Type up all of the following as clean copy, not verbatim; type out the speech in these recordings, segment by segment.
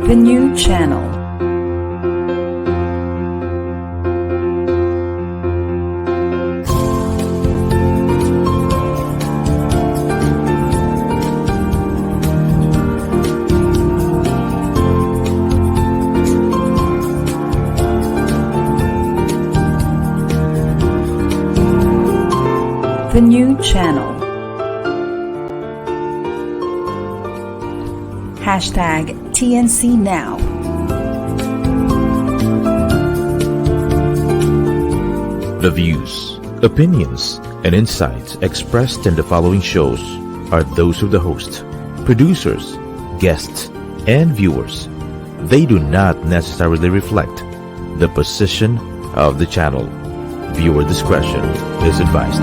The new channel. The new channel. Hashtag TNC Now. The views, opinions, and insights expressed in the following shows are those of the host, producers, guests, and viewers. They do not necessarily reflect the position of the channel. Viewer discretion is advised.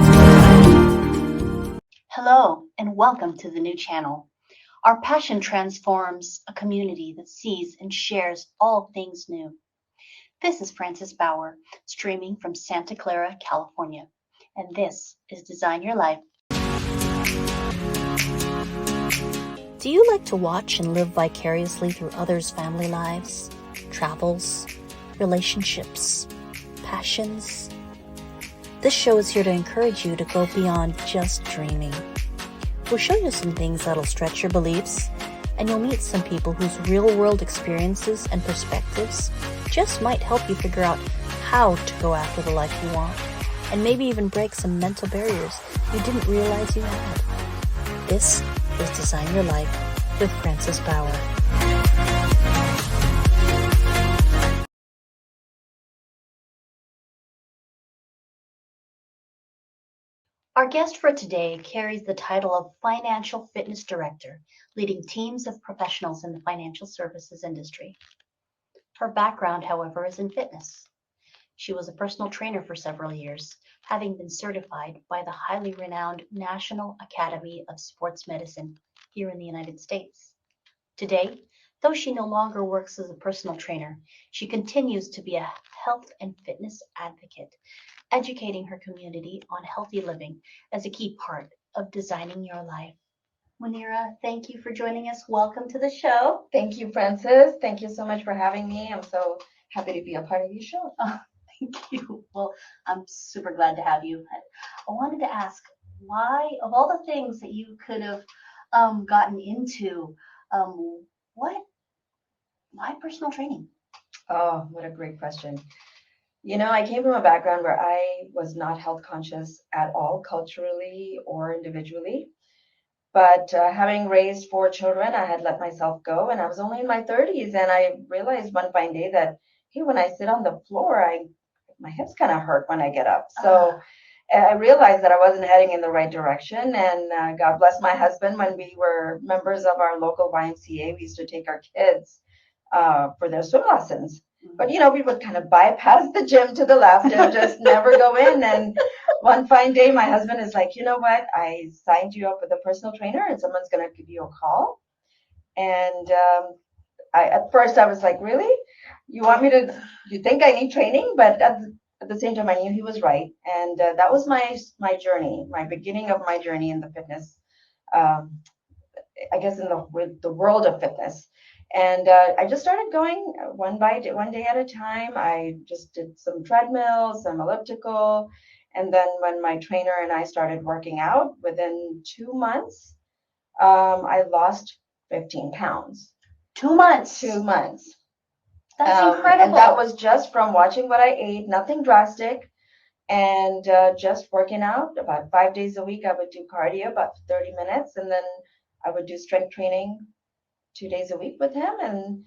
Hello, and welcome to the new channel. Our passion transforms a community that sees and shares all things new. This is Frances Bauer, streaming from Santa Clara, California, and this is Design Your Life. Do you like to watch and live vicariously through others' family lives, travels, relationships, passions? This show is here to encourage you to go beyond just dreaming. We'll show you some things that'll stretch your beliefs, and you'll meet some people whose real-world experiences and perspectives just might help you figure out how to go after the life you want, and maybe even break some mental barriers you didn't realize you had. This is Design Your Life with Frances Bauer. Our guest for today carries the title of Financial Fitness Director, leading teams of professionals in the financial services industry. Her background, however, is in fitness. She was a personal trainer for several years, having been certified by the highly renowned National Academy of Sports Medicine here in the United States. Today, though she no longer works as a personal trainer, she continues to be a health and fitness advocate, educating her community on healthy living as a key part of designing your life. Munira, thank you for joining us. Welcome to the show. Thank you, Frances. Thank you so much for having me. I'm so happy to be a part of your show. Thank you. Well, I'm super glad to have you. I wanted to ask, why, of all the things that you could have gotten into, why personal training? Oh, what a great question. You know, I came from a background where I was not health conscious at all, culturally or individually. But having raised 4 children, I had let myself go, and I was only in my 30s. And I realized one fine day that, hey, when I sit on the floor, my hips kind of hurt when I get up. So I realized that I wasn't heading in the right direction. And God bless my husband. When we were members of our local YMCA, we used to take our kids for their swim lessons. But, you know, we would kind of bypass the gym to the left and just never go in. And one fine day, my husband is like, you know what? I signed you up with a personal trainer and someone's going to give you a call. And at first I was like, really? You think I need training? But at the same time, I knew he was right. And that was my journey, my beginning of my journey in the fitness, I guess in the world of fitness. And I just started going one day at a time. I just did some treadmill, some elliptical. And then when my trainer and I started working out, within 2 months, I lost 15 pounds. 2 months? 2 months. That's incredible. And that was just from watching what I ate, nothing drastic. And just working out about 5 days a week. I would do cardio about 30 minutes. And then I would do strength training 2 days a week with him, and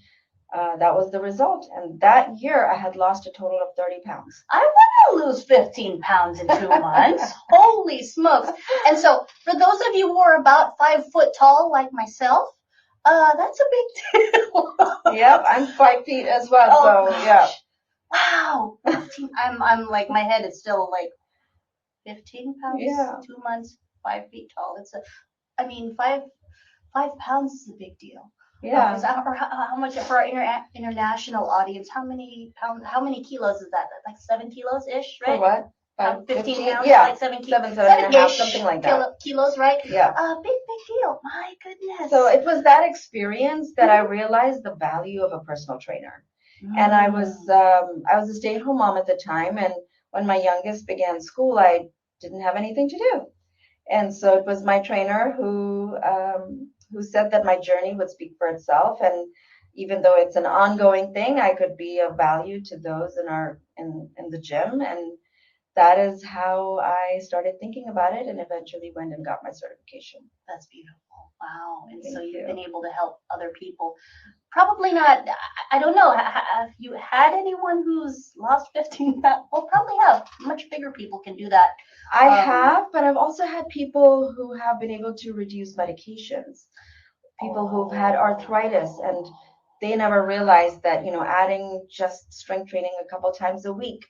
that was the result. And that year, I had lost a total of 30 pounds. I want to lose 15 pounds in 2 months. Holy smokes. And so for those of you who are about 5 foot tall like myself, that's a big deal. Yep, I'm 5 feet as well, oh, so yeah. Wow. 15, I'm like, my head is still like 15 pounds, Yeah. 2 months, 5 feet tall. I mean, 5 pounds is a big deal. Yeah. How much for our international audience? How many kilos is that? Like 7 kilos ish, right? For what? About 15 pounds, yeah, like 7 and a half, ish something like that. kilos, right? Yeah. Big deal. My goodness. So it was that experience that I realized the value of a personal trainer. And I was a stay-at-home mom at the time, and when my youngest began school, I didn't have anything to do. And so it was my trainer who said that my journey would speak for itself, and even though it's an ongoing thing, I could be of value to those in the gym. And that is how I started thinking about it, and eventually went and got my certification. That's beautiful. Wow. And so Thank you've you. been able to help other people. Probably not, I don't know. Have you had anyone who's lost 15 pounds? Well, probably have. Much bigger people can do that. I have, but I've also had people who have been able to reduce medications, people who've had arthritis, and they never realized that, adding just strength training a couple times a week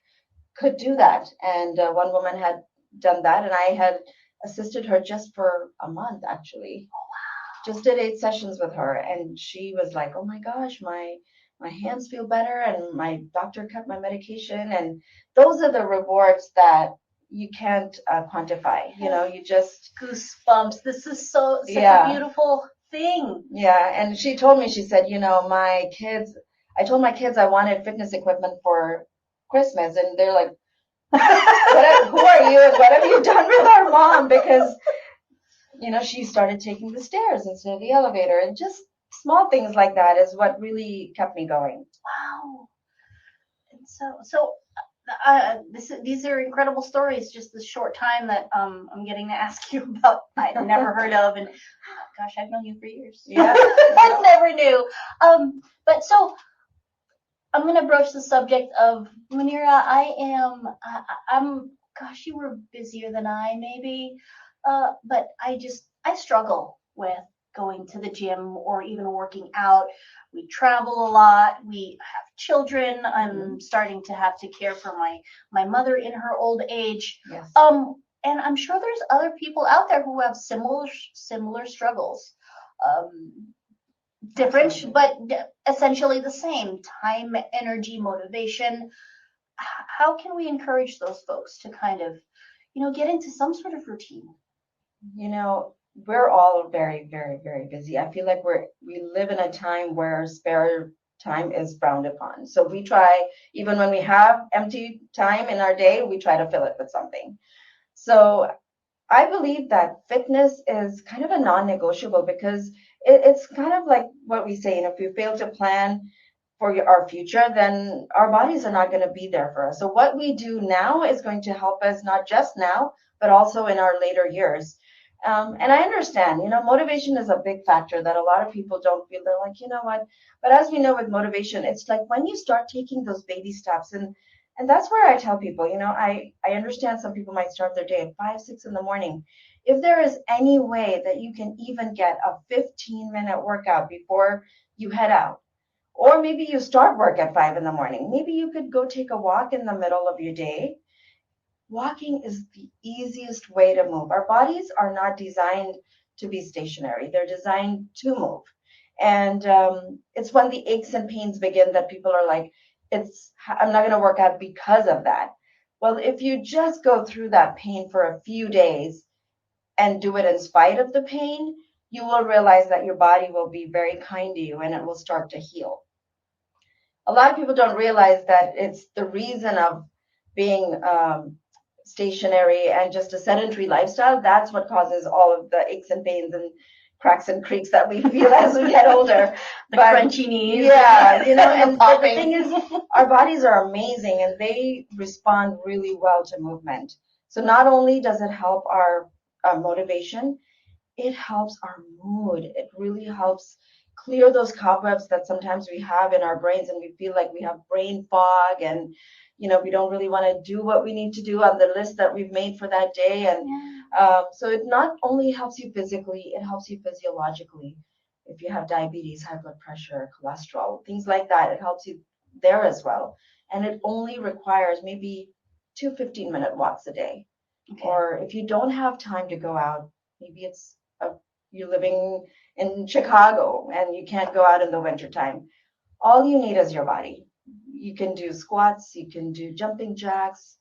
could do that. And one woman had done that, and I had assisted her just for a month, actually. Just did 8 sessions with her, and she was like, "Oh my gosh, my hands feel better, and my doctor cut my medication." And those are the rewards that you can't quantify. You just Goosebumps. This is such Yeah. a beautiful thing. Yeah. And she told me, she said, I told my kids I wanted fitness equipment for Christmas, and they're like, who are you? And what have you done with our mom? Because she started taking the stairs instead of the elevator, and just small things like that is what really kept me going. Wow. And these are incredible stories. Just this short time that I'm getting to ask you about, I'd never heard of, and gosh, I've known you for years. Yeah, I never knew. But so I'm going to broach the subject of Munira. I'm. Gosh, you were busier than I maybe, but I struggle with going to the gym or even working out. We travel a lot. We have children. I'm starting to have to care for my mother in her old age. Yes. And I'm sure there's other people out there who have similar struggles. Different, Absolutely. but essentially the same: time, energy, motivation. How can we encourage those folks to kind of, get into some sort of routine? We're all very, very, very busy. I feel like we live in a time where spare time is frowned upon. So we try, even when we have empty time in our day, we try to fill it with something. So I believe that fitness is kind of a non-negotiable, because it's kind of like what we say, if you fail to plan for our future, then our bodies are not going to be there for us. So what we do now is going to help us not just now, but also in our later years. And I understand, motivation is a big factor that a lot of people don't feel. They're like, you know what? But as we know with motivation, it's like when you start taking those baby steps, and that's where I tell people, I understand some people might start their day at 5, 6 in the morning. If there is any way that you can even get a 15-minute workout before you head out, or maybe you start work at 5 in the morning, maybe you could go take a walk in the middle of your day. Walking is the easiest way to move. Our bodies are not designed to be stationary. They're designed to move. And it's when the aches and pains begin that people are like, I'm not going to work out because of that. Well, if you just go through that pain for a few days and do it in spite of the pain, you will realize that your body will be very kind to you, and it will start to heal. A lot of people don't realize that it's the reason of being stationary and just a sedentary lifestyle. That's what causes all of the aches and pains and cracks and creaks that we feel as we get older. The crunchy knees. Yeah, and the the thing is, our bodies are amazing, and they respond really well to movement. So not only does it help our motivation, it helps our mood. It really helps clear those cobwebs that sometimes we have in our brains, and we feel like we have brain fog, and we don't really want to do what we need to do on the list that we've made for that day. And so it not only helps you physically, it helps you physiologically. If you have diabetes, high blood pressure, cholesterol, things like that, it helps you there as well. And it only requires maybe 2 15-minute walks a day. Okay. Or if you don't have time to go out, maybe you're living in Chicago and you can't go out in the wintertime. All you need is your body. You can do squats, you can do jumping jacks,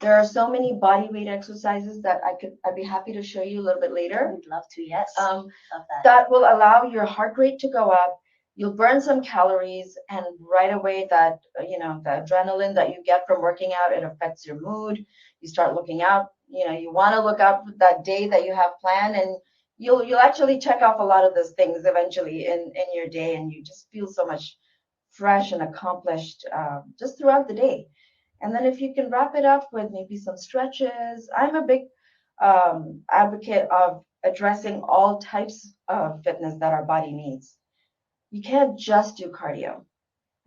There are so many body weight exercises that I'd be happy to show you a little bit later. We'd love to, yes. Um, Love that. that will allow your heart rate to go up. You'll burn some calories, and right away that, the adrenaline that you get from working out, it affects your mood. You start looking out, you want to look up that day that you have planned, and you'll actually check off a lot of those things eventually in your day, and you just feel so much fresh and accomplished just throughout the day. And then if you can wrap it up with maybe some stretches, I'm a big advocate of addressing all types of fitness that our body needs. You can't just do cardio.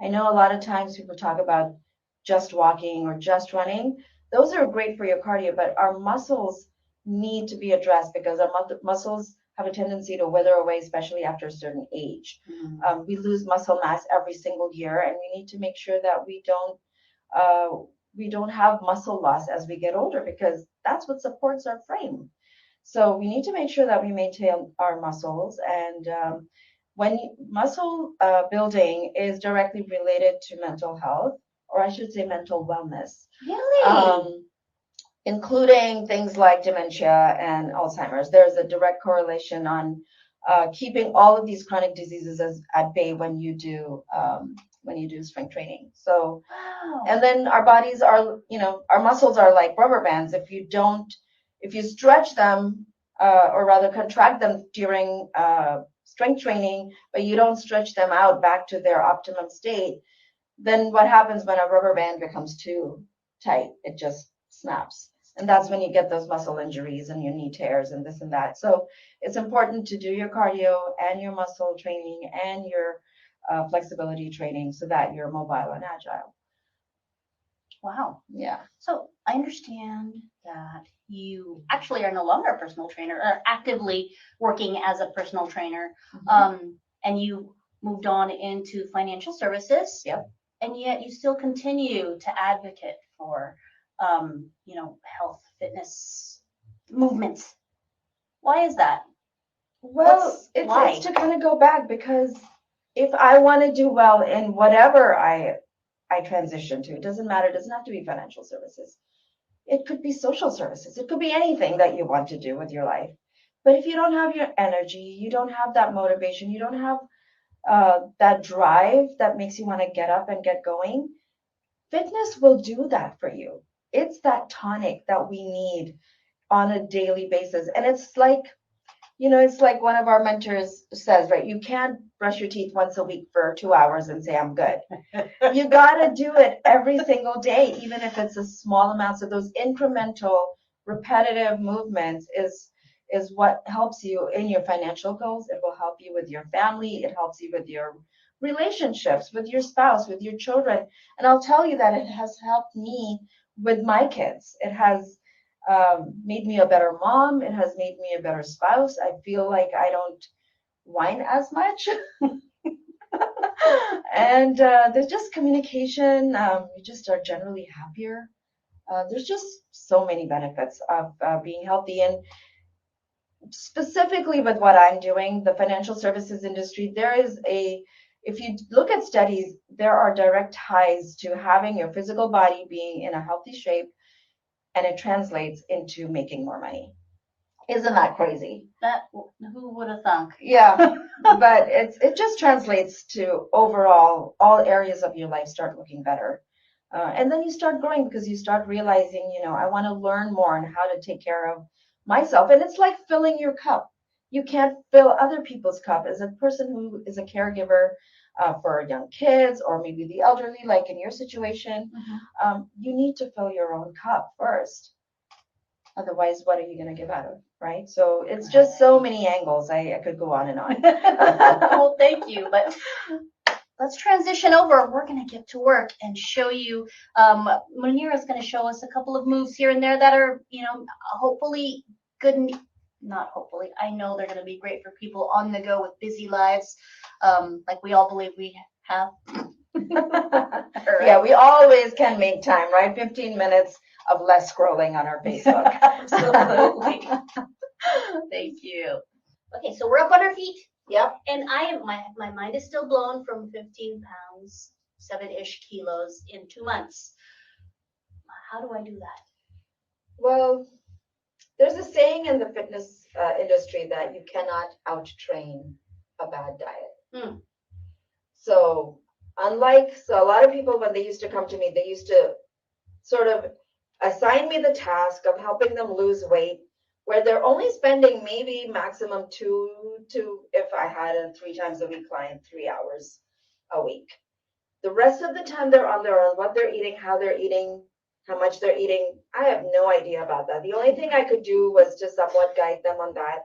I know a lot of times people talk about just walking or just running. Those are great for your cardio, but our muscles need to be addressed because our muscles have a tendency to wither away, especially after a certain age. We lose muscle mass every single year, and we need to make sure that we don't have muscle loss as we get older, because that's what supports our frame. So we need to make sure that we maintain our muscles, and muscle building is directly related to mental health, or I should say mental wellness. Really? Including things like dementia and Alzheimer's. There's a direct correlation on keeping all of these chronic diseases at bay when you do strength training. So, Wow. and then our bodies are, our muscles are like rubber bands. If you stretch them, or rather contract them during strength training, but you don't stretch them out back to their optimum state, then what happens when a rubber band becomes too tight? It just snaps. And that's when you get those muscle injuries and your knee tears and this and that. So it's important to do your cardio and your muscle training and your flexibility training so that you're mobile and agile. Wow. Yeah. So I understand that you actually are no longer a personal trainer, or actively working as a personal trainer. And you moved on into financial services. Yep. And yet you still continue to advocate for, health, fitness movements. Why is that? Well, it's to kind of go back, because if I want to do well in whatever I transition to, it doesn't matter. It doesn't have to be financial services. It could be social services. It could be anything that you want to do with your life. But if you don't have your energy, you don't have that motivation, you don't have that drive that makes you want to get up and get going, fitness will do that for you. It's that tonic that we need on a daily basis. And it's like one of our mentors says, right? You can't brush your teeth once a week for 2 hours and say, I'm good. You got to do it every single day, even if it's a small amount. So those incremental, repetitive movements is what helps you in your financial goals. It will help you with your family. It helps you with your relationships, with your spouse, with your children. And I'll tell you that it has helped me with my kids. It has made me a better mom. It has made me a better spouse. I feel like I don't whine as much. And there's just communication. You just are generally happier. There's just so many benefits of being healthy. And specifically with what I'm doing, the financial services industry, if you look at studies, there are direct ties to having your physical body being in a healthy shape, and it translates into making more money. Isn't that crazy? Who would have thunk? Yeah, but it just translates to overall, all areas of your life start looking better. And then you start growing, because you start realizing, I want to learn more on how to take care of myself. And it's like filling your cup. You can't fill other people's cup. As a person who is a caregiver for young kids, or maybe the elderly, like in your situation, you need to fill your own cup first. Otherwise, what are you going to give out of, right? So it's just so many angles. I could go on and on. Well, thank you. But let's transition over. We're going to get to work and show you. Munira is going to show us a couple of moves here and there that are, hopefully good. Not hopefully. I know they're going to be great for people on the go with busy lives, like we all believe we have. Right. Yeah, we always can make time, right? 15 minutes of less scrolling on our Facebook. Absolutely. Thank you. Okay, so we're up on our feet. Yep. And my mind is still blown from 15 pounds, 7-ish kilos in 2 months. How do I do that? Well, there's a saying in the fitness industry that you cannot out-train a bad diet. Hmm. So so a lot of people, when they used to come to me, they used to sort of assign me the task of helping them lose weight, where they're only spending maybe maximum if I had a 3 times a week client, 3 hours a week. The rest of the time they're on their own, what they're eating, how they're eating, how much they're eating. I have no idea about that. The only thing I could do was to somewhat guide them on that.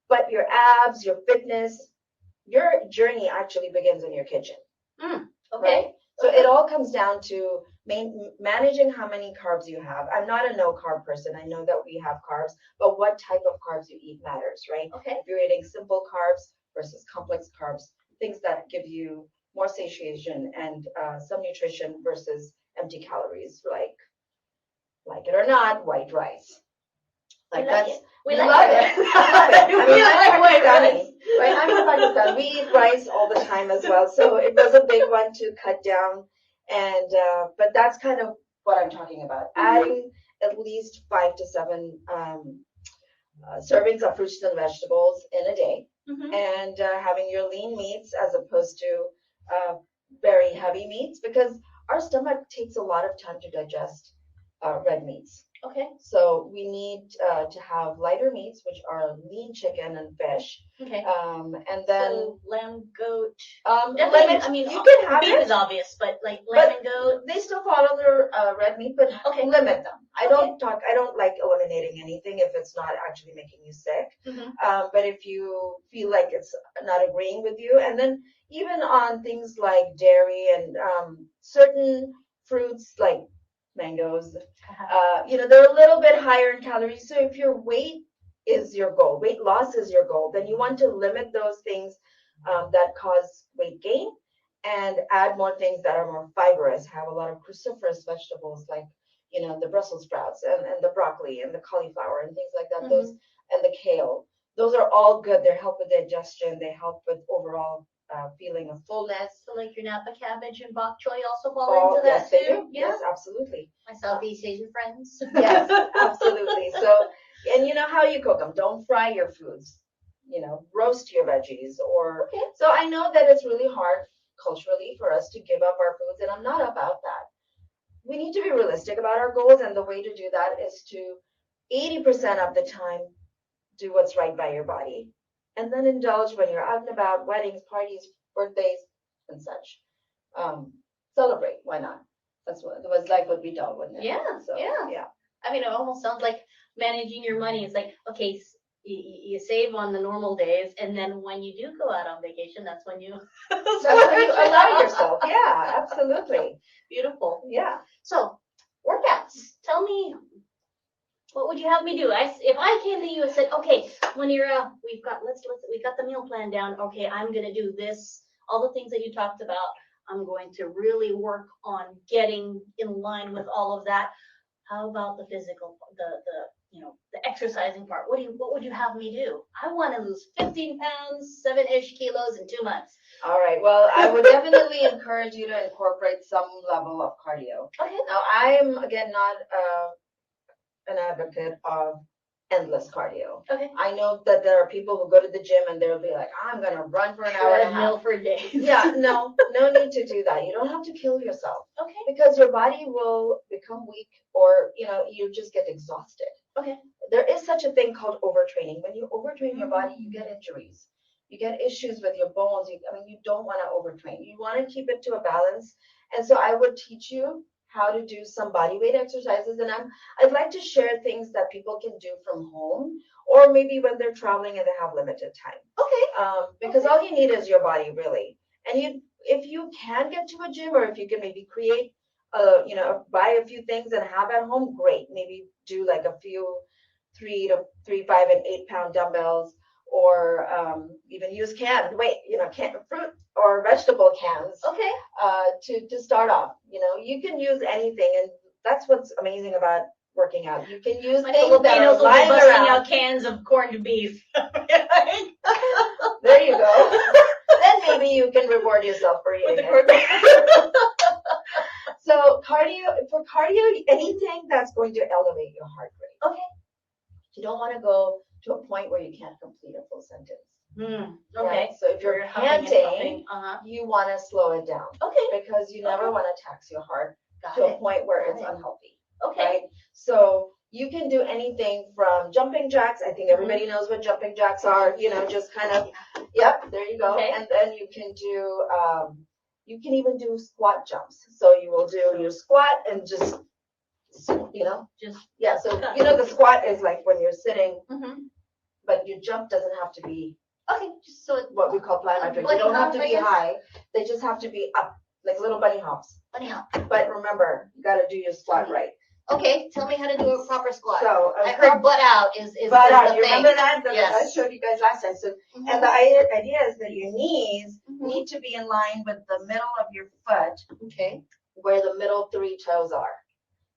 But your abs, your fitness, your journey actually begins in your kitchen. Okay. Right? So it all comes down to managing how many carbs you have. I'm not a no carb person. I know that we have carbs, but what type of carbs you eat matters, right? Okay. If you're eating simple carbs versus complex carbs, things that give you more satiation and some nutrition versus empty calories, like it or not, white rice. Like We like that's it. We love like it. it. I love it. I mean, We I'm like white Pakistani, rice. right? I'm from Pakistan. We eat rice all the time as well, so it was a big one to cut down. And but that's kind of what I'm talking about. Adding at least 5 to 7 servings of fruits and vegetables in a day, and having your lean meats as opposed to very heavy meats, because our stomach takes a lot of time to digest red meats. Okay. So we need to have lighter meats, which are lean chicken and fish. Okay. And then So lamb, goat. lemon. I mean, You can have beef it. is obvious, but like lamb and goat. They still follow their red meat, but Okay. limit them. I don't like eliminating anything if it's not actually making you sick. But if you feel like it's not agreeing with you, and then even on things like dairy and certain fruits like mangoes, they're a little bit higher in calories. So if your weight is your goal, weight loss is your goal, then you want to limit those things that cause weight gain and add more things that are more fibrous, have a lot of cruciferous vegetables like, the Brussels sprouts and the broccoli and the cauliflower and things like that. Those and the kale. Those are all good. They help with digestion. They help with overall feeling of fullness. So like your Napa cabbage and bok choy also fall into Yes, that they too? do. Yeah. Yes, absolutely. My Southeast Asian friends. Yes, absolutely. So, and you know how you cook them. Don't fry your foods. Roast your veggies So I know that it's really hard culturally for us to give up our foods, and I'm not about that. We need to be realistic about our goals, and the way to do that is to 80% of the time do what's right by your body, and then indulge when you're out and about, weddings, parties, birthdays, and such. Celebrate. Why not? That's what it was like what we told, wouldn't it? Yeah. So, yeah. I mean, it almost sounds like managing your money. It's like, okay, you save on the normal days, and then when you do go out on vacation, that's when you allow yourself. Yeah, absolutely. Beautiful. Yeah. So, workouts. Tell me, what would you have me do? If I came to you and said, okay, Munira, we got the meal plan down. Okay, I'm gonna do this. All the things that you talked about, I'm going to really work on getting in line with all of that. How about the physical, the exercising part? What would you have me do? I want to lose 15 pounds, 7-ish kilos in 2 months. All right. Well, I would definitely encourage you to incorporate some level of cardio. Okay. Now, I am again not an advocate of endless cardio. Okay. I know that there are people who go to the gym and they'll be like, I'm gonna run for an hour and a half. For days. Yeah, no need to do that. You don't have to kill yourself. Okay. Because your body will become weak, or you just get exhausted. Okay. There is such a thing called overtraining. When you overtrain your body, you get injuries. You get issues with your bones. You don't want to overtrain. You want to keep it to a balance. And so I would teach you how to do some body weight exercises. And I'd like to share things that people can do from home, or maybe when they're traveling and they have limited time. Okay. Because all you need is your body, really. And if you can get to a gym, or if you can maybe create, buy a few things and have at home, great. Maybe do like a few 3, 5, and 8 pound dumbbells, or even use canned fruit or vegetable cans. Okay. To start off, you can use anything, and that's what's amazing about working out. You can use My things that Filipinos are will be lying busting around. out cans of corned beef. There you go. Then maybe you can reward yourself for eating it. So for cardio, anything that's going to elevate your heart rate. Okay. You don't want to go to a point where you can't complete a full sentence. Okay. Right? So if you're huffing and panting, puffing. you want to slow it down. Okay. Because you never want to tax your heart Got to it. a point where Got it's it. unhealthy. Okay. Right? So you can do anything from jumping jacks. I think everybody knows what jumping jacks are. You know, just kind of, yep, there you go. Okay. And then you can do, you can even do squat jumps. So you will do your squat and just, you know, yeah. So, you know, the squat is like when you're sitting, but your jump doesn't have to be just so what we call plyometric. They bunny don't have hop, to I be guess? high. They just have to be up, like little bunny hops. bunny hop. But remember, you got to do your squat right. Okay, tell me how to do a proper squat. So I heard butt out is butt out. the You thing. remember that? Yes. I showed you guys last time. So, and the idea is that your knees need to be in line with the middle of your foot, Okay. where the middle 3 toes are.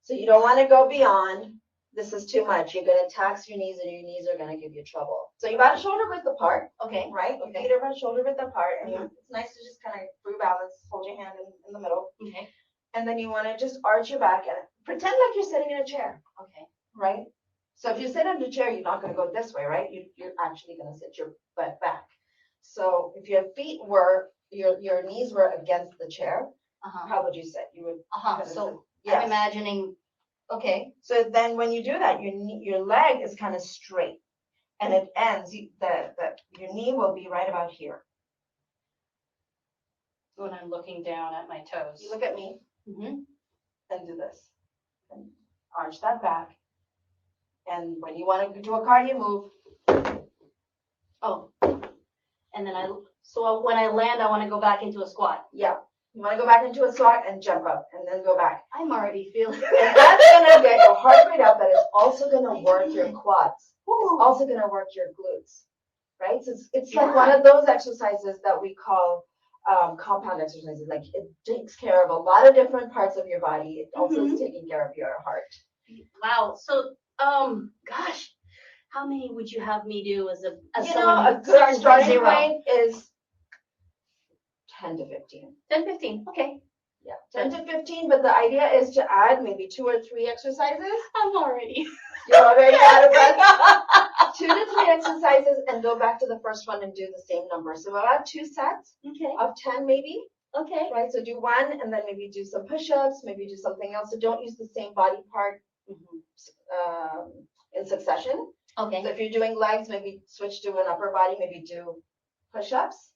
So you don't want to go beyond. This is too much. You're going to tax your knees, and your knees are going to give you trouble. So you got shoulder width apart. Okay. Right? Your feet are about shoulder width apart, and it's nice to just kind of free balance, hold your hand in the middle. Okay. And then you want to just arch your back and pretend like you're sitting in a chair. Okay. Right? So if you sit in the chair, you're not going to go this way, right? You're actually going to sit your butt back. So if your feet were, your knees were against the chair, how would you sit? You would. So yes. I'm imagining. Okay. So then when you do that, your leg is kind of straight, and it ends. Your knee will be right about here. When I'm looking down at my toes. You look at me. And do this. And arch that back. And when you want to do a cardio move. Oh. And then so when I land, I want to go back into a squat. Yeah. You want to go back into a squat and jump up and then go back. I'm already feeling And that's going to get your heart rate up, but it's also going to work your quads. It's also going to work your glutes. Right? So it's like one of those exercises that we call compound exercises. Like it takes care of a lot of different parts of your body. It also is taking care of your heart. Wow. So, gosh, how many would you have me do as a good starting point is 10 to 15. 10, 15. Okay. Yeah, 10 to 15. But the idea is to add maybe 2 or 3 exercises. I'm already. You're already out of breath. 2 to 3 exercises and go back to the first one and do the same number. So about 2 sets of 10 maybe. Okay. Right. So do 1 and then maybe do some push-ups, maybe do something else. So don't use the same body part in succession. Okay. So if you're doing legs, maybe switch to an upper body, maybe do push-ups.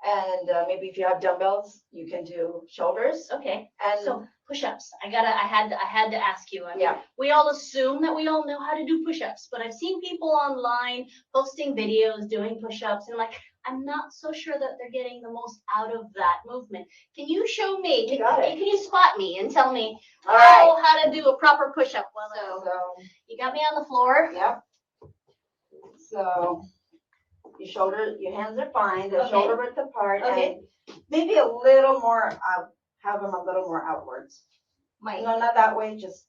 And maybe if you have dumbbells, you can do shoulders. Okay. And so push-ups. I had to ask you. I mean, yeah. We all assume that we all know how to do push-ups, but I've seen people online posting videos doing push-ups, and I'm not so sure that they're getting the most out of that movement. Can you show me? Can you spot me and tell me how to do a proper push-up? Well, so you got me on the floor. Yep. So your hands are fine. They're shoulder width apart, and maybe a little more out. Have them a little more outwards. No, not that way. Just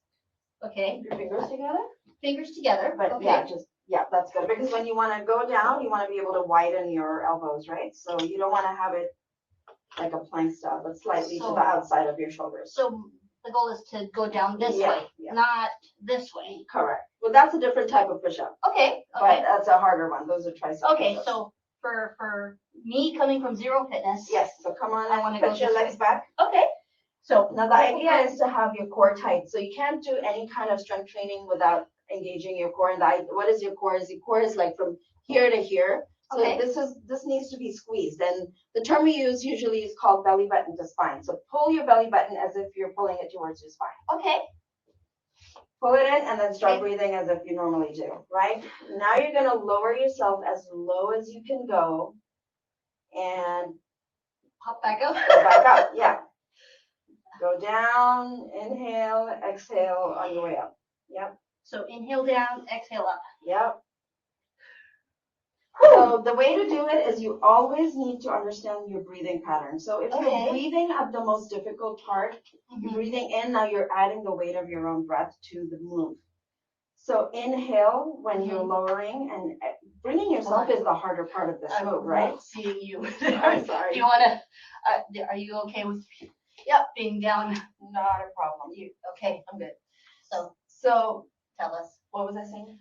keep your fingers together. Fingers together. But yeah, that's good, because when you want to go down, you want to be able to widen your elbows, right? So you don't want to have it like a plank style, but slightly to the outside of your shoulders. So the goal is to go down this way, not this way. Correct. Well, that's a different type of push-up. Okay. But that's a harder one. Those are triceps. Okay, so for me coming from Zero Fitness. Yes. So come on, I want to put your legs back. Okay. So now the idea is to have your core tight. So you can't do any kind of strength training without engaging your core. And what is your core? Your core is like from here to here. So this needs to be squeezed. And the term we use usually is called belly button to spine. So pull your belly button as if you're pulling it towards your spine. Okay. Pull it in and then start breathing as if you normally do, right? Now you're going to lower yourself as low as you can go and pop back up. Go back up, yeah. Go down, inhale, exhale on your way up. Yep. So inhale down, exhale up. Yep. So the way to do it is you always need to understand your breathing pattern. So if you're breathing at the most difficult part, you're breathing in, now you're adding the weight of your own breath to the move. So inhale when you're lowering, and bringing yourself is the harder part of this move, right? Seeing you. I'm sorry. Do you want to, are you okay with Yep, being down. Not a problem. Okay, I'm good. so tell us. What was I saying?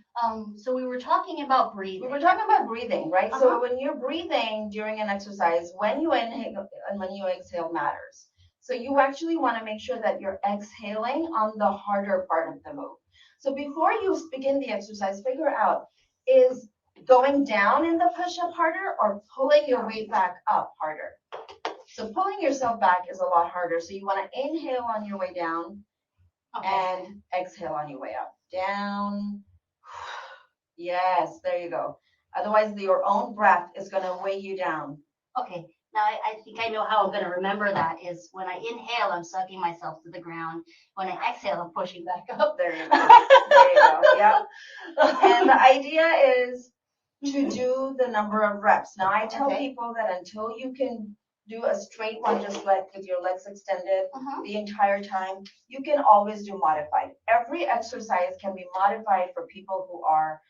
So we were talking about breathing. We were talking about breathing, right? So Uh-huh. when you're breathing during an exercise, when you inhale and when you exhale matters. So you actually want to make sure that you're exhaling on the harder part of the move. So before you begin the exercise, figure out, is going down in the push-up harder or pulling your weight back up harder? So pulling yourself back is a lot harder. So you want to inhale on your way down and exhale on your way up. Down. Yes, there you go. Otherwise, your own breath is going to weigh you down. Okay, now I think I know how I'm going to remember that is when I inhale, I'm sucking myself to the ground. When I exhale, I'm pushing back up. There you go. There you go. Yeah. And the idea is to do the number of reps. Now, I tell people that until you can do a straight one, just like with your legs extended the entire time, you can always do modified. Every exercise can be modified for people who are,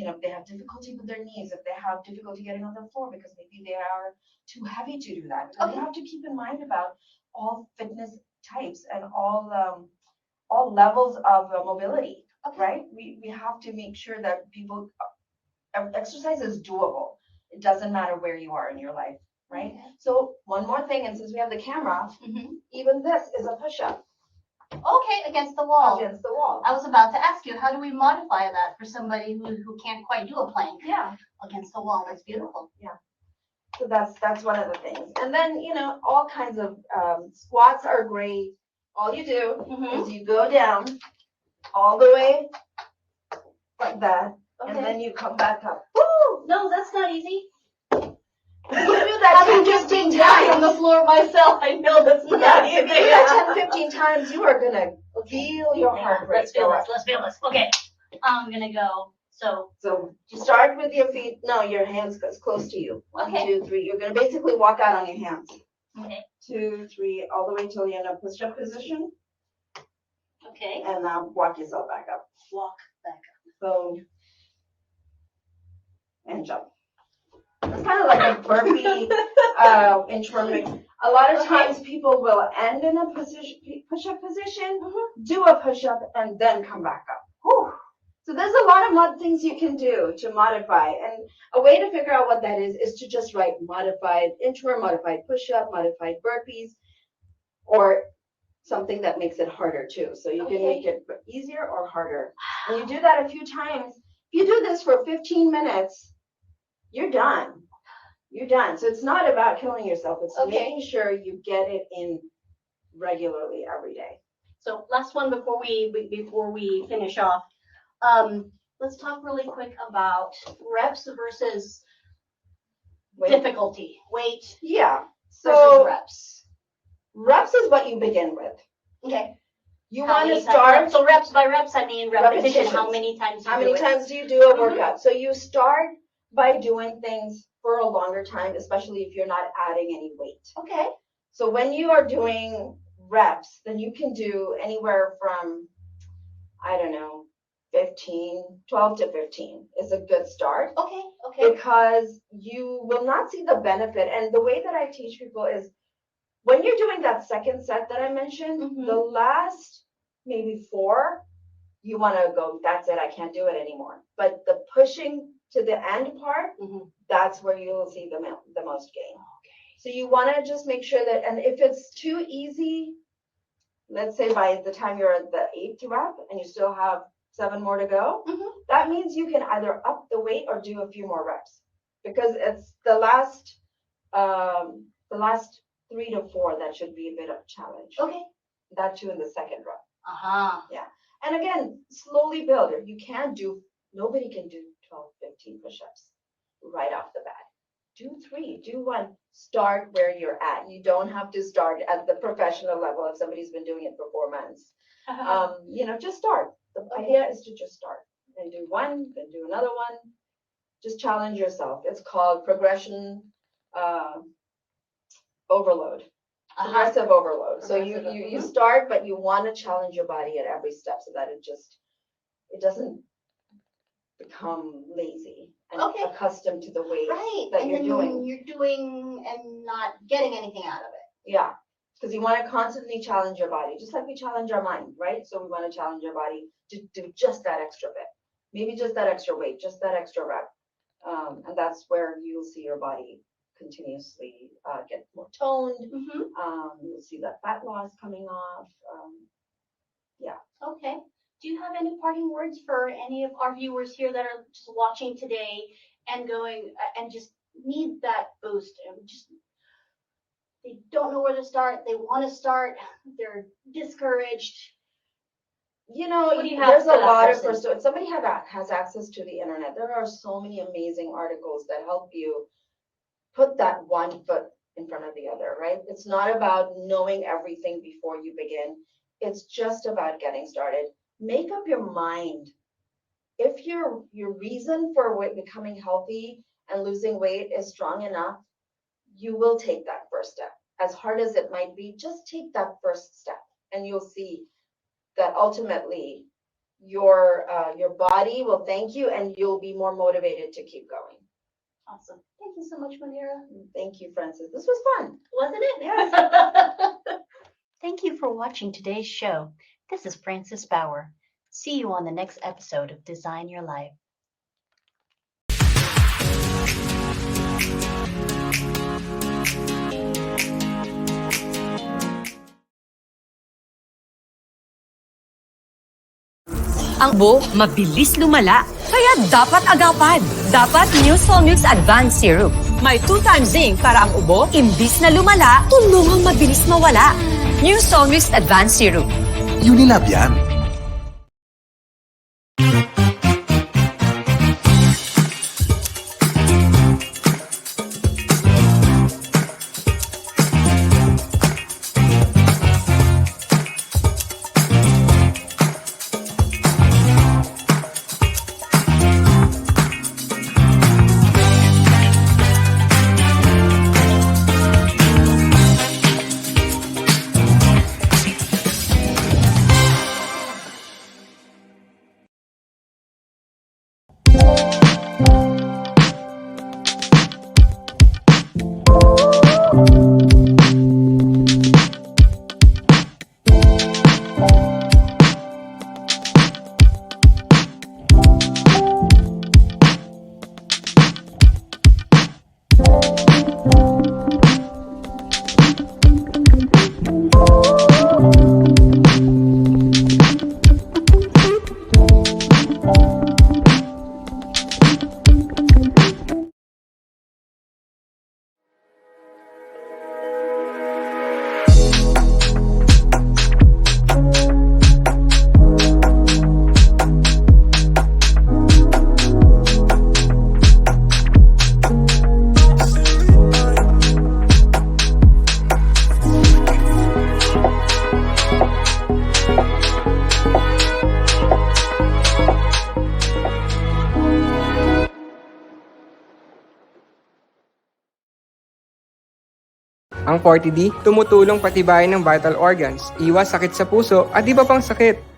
if they have difficulty with their knees, if they have difficulty getting on the floor because maybe they are too heavy to do that. Because you have to keep in mind about all fitness types and all levels of mobility, right? We have to make sure that people, exercise is doable. It doesn't matter where you are in your life, right? So one more thing, and since we have the camera, even this is a push-up. Okay, against the wall. Against the wall. I was about to ask you, how do we modify that for somebody who can't quite do a plank? Yeah. Against the wall. That's beautiful. Yeah. So that's one of the things. And then, all kinds of squats are great. All you do is you go down all the way like that, and then you come back up. Woo! No, that's not easy. You do that 10, 15 times on the floor myself. I know that's not easy. If you do that 10, 15 times, you are gonna feel your heart rate. Let's feel this. Let's feel this. Okay, I'm gonna go. So you start with your feet. No, your hands as close to you. 1, 2, 3. You're gonna basically walk out on your hands. Okay. 2, 3, all the way till you're in a push-up position. Okay. And now walk yourself back up. Walk back up. So, and jump. It's kind of like a burpee intermittent. A lot of times people will end in a push-up position, do a push-up, and then come back up. Whew. So there's a lot of things you can do to modify. And a way to figure out what that is to just write modified inchworm, modified push-up, modified burpees, or something that makes it harder too. So you can make it easier or harder. And you do that a few times. If you do this for 15 minutes, you're done. You're done. So it's not about killing yourself. It's making sure you get it in regularly every day. So last one before we finish off. Let's talk really quick about reps versus difficulty. Weight. Yeah. So reps. Reps is what you begin with. Okay. You want to start. So reps by reps, I mean repetition. How many times do you do a workout? So you start by doing things for a longer time, especially if you're not adding any weight. Okay. So when you are doing reps, then you can do anywhere from, 12 to 15 is a good start. Okay. Because you will not see the benefit. And the way that I teach people is when you're doing that second set that I mentioned, the last maybe 4, you want to go, that's it, I can't do it anymore. But the pushing to the end part, that's where you will see the most gain. Okay. So you want to just make sure that, and if it's too easy, let's say by the time you're at the 8th rep and you still have 7 more to go, that means you can either up the weight or do a few more reps, because it's the last 3 to 4 that should be a bit of a challenge. Okay. That too in the second rep. Yeah. And again, slowly build it. Nobody can do 12, 15 push-ups right off the bat. Do 3, do 1. Start where you're at. You don't have to start at the professional level if somebody's been doing it for 4 months. Just start. The idea is to just start and do 1, then do another 1. Just challenge yourself. It's called progression overload. Progressive overload. So you start, but you want to challenge your body at every step so that it doesn't become lazy and accustomed to the way that you're doing. You're doing and not getting anything out of it. Yeah. because you want to constantly challenge your body, just like we challenge our mind, right? So we want to challenge your body to do just that extra bit, maybe just that extra weight, just that extra rep. And that's where you'll see your body continuously get more toned. You'll see that fat loss coming off. Yeah. Okay. Do you have any parting words for any of our viewers here that are just watching today and going and just need that boost and just they don't know where to start, they want to start, they're discouraged? You know, What do you have there's for a that lot of person? person. If somebody has access to the internet, there are so many amazing articles that help you put that one foot in front of the other, right? It's not about knowing everything before you begin. It's just about getting started. Make up your mind. If your reason for becoming healthy and losing weight is strong enough, you will take that first step. As hard as it might be, just take that first step, and you'll see that ultimately your body will thank you, and you'll be more motivated to keep going. Awesome. Thank you so much, Munira. Thank you, Francis. This was fun. Wasn't it? Yes. Thank you for watching today's show. This is Francis Bauer. See you on the next episode of Design Your Life. Ang ubo, mabilis lumala. Kaya dapat agapan. Dapat New Solmux Advanced Syrup. May 2 times zinc para ang ubo, imbis na lumala, tulungang mabilis mawala. New Solmux Advanced Syrup. Unilab yan. Ang 40D tumutulong patibayin ng vital organs, iwas sakit sa puso at iba pang sakit.